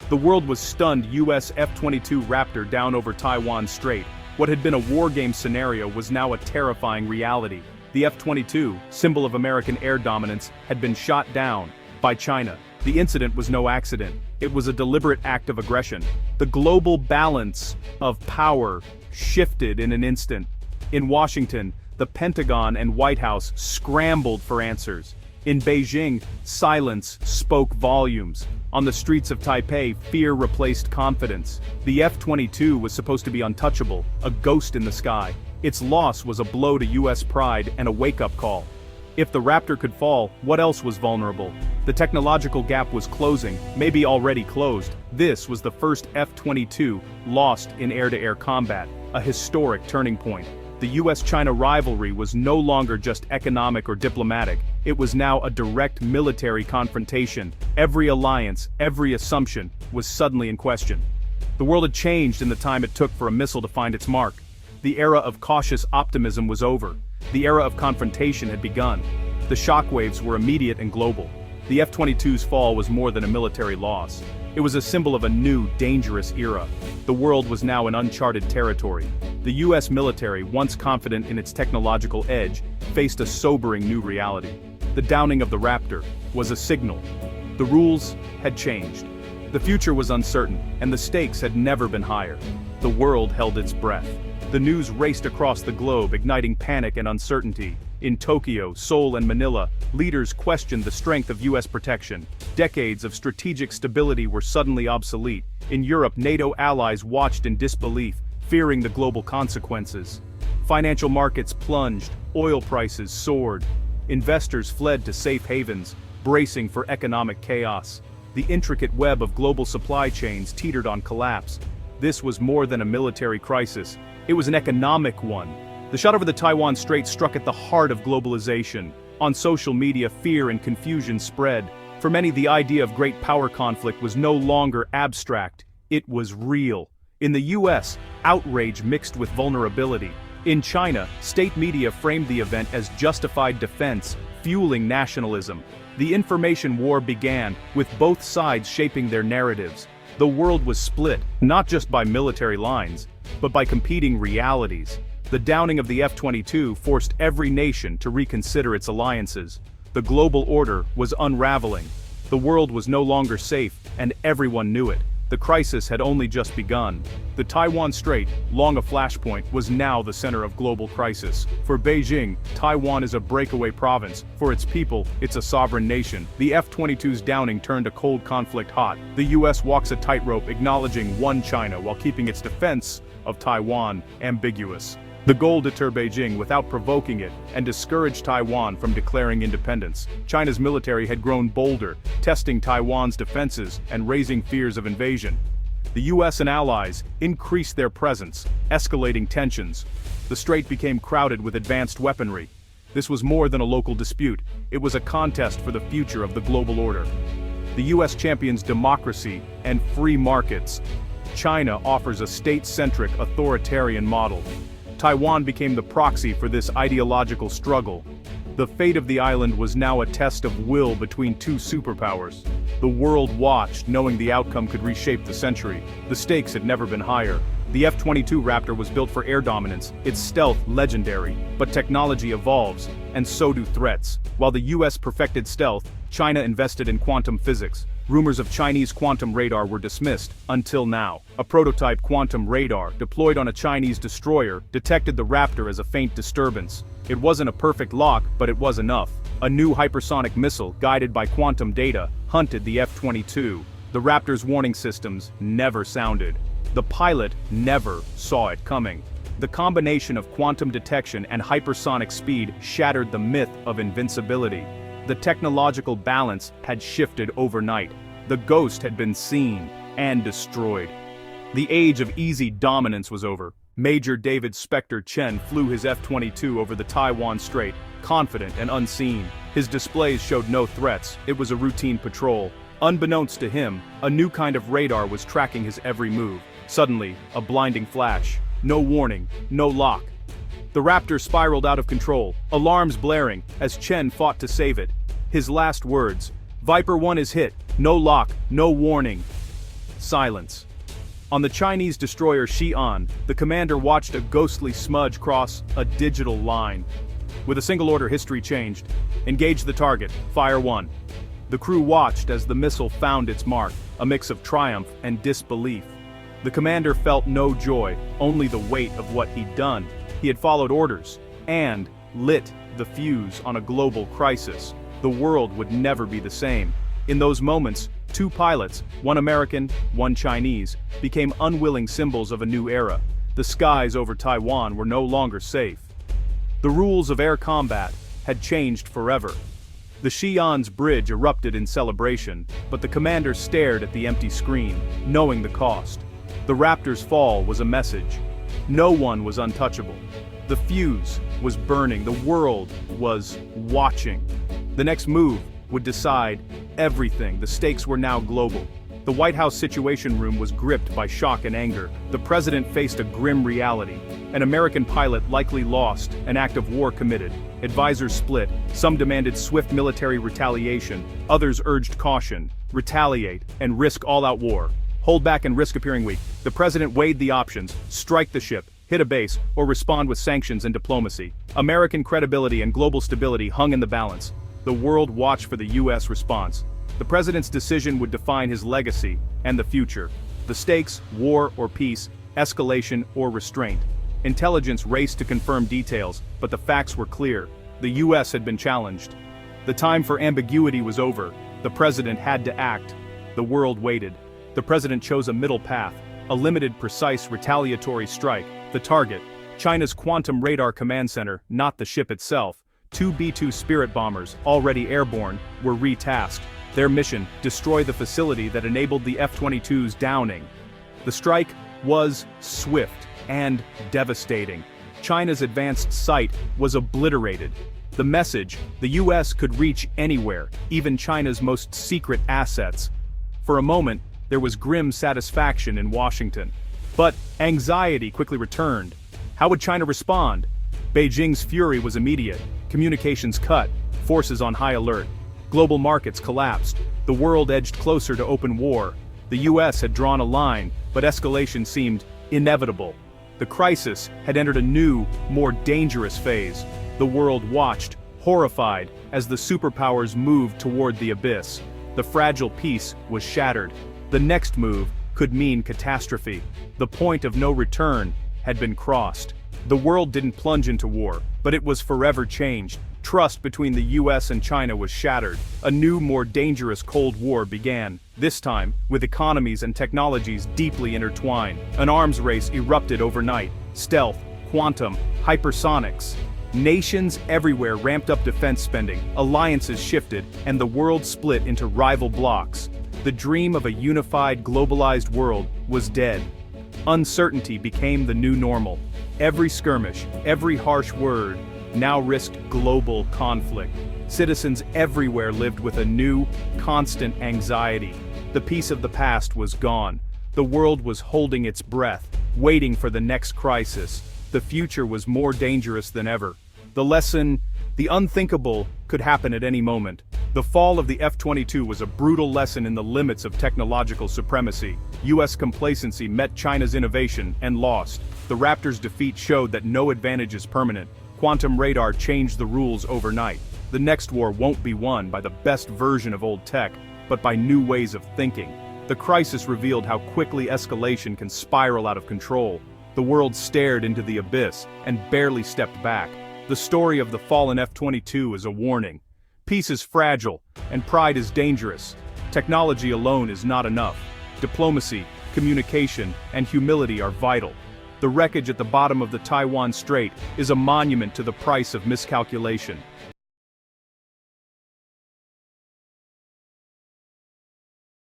The world was stunned. US F-22 Raptor down over Taiwan Strait. What had been a war game scenario was now a terrifying reality. The F-22, symbol of American air dominance, had been shot down by China. The incident was no accident. It was a deliberate act of aggression. The global balance of power shifted in an instant. In Washington, the Pentagon and White House scrambled for answers. In Beijing, silence spoke volumes. On the streets of Taipei, fear replaced confidence. The F-22 was supposed to be untouchable, a ghost in the sky. Its loss was a blow to US pride and a wake-up call. If the Raptor could fall, what else was vulnerable? The technological gap was closing, maybe already closed. This was the first F-22 lost in air-to-air combat, a historic turning point. The US-China rivalry was no longer just economic or diplomatic. It was now a direct military confrontation. Every alliance, every assumption, was suddenly in question. The world had changed in the time it took for a missile to find its mark. The era of cautious optimism was over. The era of confrontation had begun. The shockwaves were immediate and global. The F-22's fall was more than a military loss. It was a symbol of a new, dangerous era. The world was now in uncharted territory. The US military, once confident in its technological edge, faced a sobering new reality. The downing of the Raptor was a signal. The rules had changed. The future was uncertain, and the stakes had never been higher. The world held its breath. The news raced across the globe, igniting panic and uncertainty. In Tokyo, Seoul, and Manila, leaders questioned the strength of US protection. Decades of strategic stability were suddenly obsolete. In Europe, NATO allies watched in disbelief, fearing the global consequences. Financial markets plunged, oil prices soared. Investors fled to safe havens, bracing for economic chaos. The intricate web of global supply chains teetered on collapse. This was more than a military crisis. It was an economic one. The shot over the Taiwan Strait struck at the heart of globalization. On social media, fear and confusion spread. For many, the idea of great power conflict was no longer abstract. It was real. In the US, outrage mixed with vulnerability. In China, state media framed the event as justified defense, fueling nationalism. The information war began, with both sides shaping their narratives. The world was split, not just by military lines, but by competing realities. The downing of the F-22 forced every nation to reconsider its alliances. The global order was unraveling. The world was no longer safe, and everyone knew it. The crisis had only just begun. The Taiwan Strait, long a flashpoint, was now the center of global crisis. For Beijing, Taiwan is a breakaway province. For its people, it's a sovereign nation. The F-22's downing turned a cold conflict hot. The US walks a tightrope, acknowledging one China while keeping its defense of Taiwan ambiguous. The goal: deter Beijing without provoking it, and discourage Taiwan from declaring independence. China's military had grown bolder, testing Taiwan's defenses and raising fears of invasion. The US and allies increased their presence, escalating tensions. The strait became crowded with advanced weaponry. This was more than a local dispute. It was a contest for the future of the global order. The US champions democracy and free markets. China offers a state-centric, authoritarian model. Taiwan became the proxy for this ideological struggle. The fate of the island was now a test of will between two superpowers. The world watched, knowing the outcome could reshape the century. The stakes had never been higher. The F-22 Raptor was built for air dominance, its stealth legendary. But technology evolves, and so do threats. While the US perfected stealth, China invested in quantum physics. Rumors of Chinese quantum radar were dismissed, until now. A prototype quantum radar, deployed on a Chinese destroyer, detected the Raptor as a faint disturbance. It wasn't a perfect lock, but it was enough. A new hypersonic missile, guided by quantum data, hunted the F-22. The Raptor's warning systems never sounded. The pilot never saw it coming. The combination of quantum detection and hypersonic speed shattered the myth of invincibility. The technological balance had shifted overnight. The ghost had been seen and destroyed. The age of easy dominance was over. Major David Spectre Chen flew his F-22 over the Taiwan Strait, confident and unseen. His displays showed no threats. It was a routine patrol. Unbeknownst to him, a new kind of radar was tracking his every move. Suddenly, a blinding flash. No warning, no lock. The Raptor spiraled out of control, alarms blaring, as Chen fought to save it. His last words: "Viper 1 is hit, no lock, no warning." Silence. On the Chinese destroyer Xi'an, the commander watched a ghostly smudge cross a digital line. With a single order, history changed. Engage the target, fire 1. The crew watched as the missile found its mark, a mix of triumph and disbelief. The commander felt no joy, only the weight of what he'd done. He had followed orders, and lit the fuse on a global crisis. The world would never be the same. In those moments, 2 pilots, one American, one Chinese, became unwilling symbols of a new era. The skies over Taiwan were no longer safe. The rules of air combat had changed forever. The Xi'an's bridge erupted in celebration, but the commander stared at the empty screen, knowing the cost. The Raptor's fall was a message. No one was untouchable. The fuse was burning. The world was watching. The next move would decide everything. The stakes were now global. The White House Situation Room was gripped by shock and anger. The president faced a grim reality. An American pilot likely lost, an act of war committed. Advisors split. Some demanded swift military retaliation. Others urged caution, retaliate, and risk all-out war. Hold back and risk appearing weak. The president weighed the options: strike the ship, hit a base, or respond with sanctions and diplomacy. American credibility and global stability hung in the balance. The world watched for the U.S. response. The president's decision would define his legacy and the future. The stakes: war or peace, escalation or restraint. Intelligence raced to confirm details, but the facts were clear. The U.S. had been challenged. The time for ambiguity was over. The president had to act. The world waited. The president chose a middle path, a limited, precise, retaliatory strike. The target: China's Quantum Radar Command Center, not the ship itself. 2 B-2 Spirit bombers, already airborne, were retasked. Their mission: destroy the facility that enabled the F-22's downing. The strike was swift and devastating. China's advanced site was obliterated. The message: the U.S. could reach anywhere, even China's most secret assets. For a moment, there was grim satisfaction in Washington. But anxiety quickly returned. How would China respond? Beijing's fury was immediate. Communications cut, forces on high alert. Global markets collapsed. The world edged closer to open war. The U.S. had drawn a line, but escalation seemed inevitable. The crisis had entered a new, more dangerous phase. The world watched, horrified, as the superpowers moved toward the abyss. The fragile peace was shattered. The next move could mean catastrophe. The point of no return had been crossed. The world didn't plunge into war, but it was forever changed. Trust between the U.S. and China was shattered. A new, more dangerous Cold War began, this time with economies and technologies deeply intertwined. An arms race erupted overnight: stealth, quantum, hypersonics. Nations everywhere ramped up defense spending, alliances shifted, and the world split into rival blocs. The dream of a unified, globalized world was dead. Uncertainty became the new normal. Every skirmish, every harsh word, now risked global conflict. Citizens everywhere lived with a new, constant anxiety. The peace of the past was gone. The world was holding its breath, waiting for the next crisis. The future was more dangerous than ever. The lesson: the unthinkable could happen at any moment. The fall of the F-22 was a brutal lesson in the limits of technological supremacy. U.S. complacency met China's innovation and lost. The Raptor's defeat showed that no advantage is permanent. Quantum radar changed the rules overnight. The next war won't be won by the best version of old tech, but by new ways of thinking. The crisis revealed how quickly escalation can spiral out of control. The world stared into the abyss and barely stepped back. The story of the fallen F-22 is a warning. Peace is fragile, and pride is dangerous. Technology alone is not enough. Diplomacy, communication, and humility are vital. The wreckage at the bottom of the Taiwan Strait is a monument to the price of miscalculation.